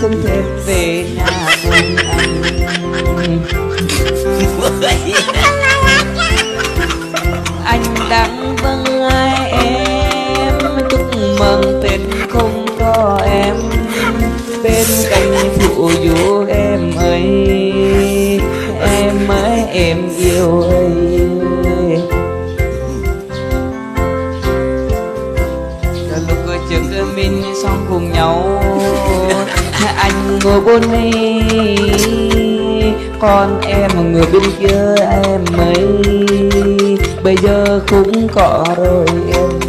xin phép về nhà cùng anh đang vâng ai em chúc mừng Tết không có em bên cạnh phụ dù em ơi em yêu ơi. Lúc trước mình sống cùng nhau anh ngồi bên đây còn em người bên kia em ấy bây giờ cũng có rồi em.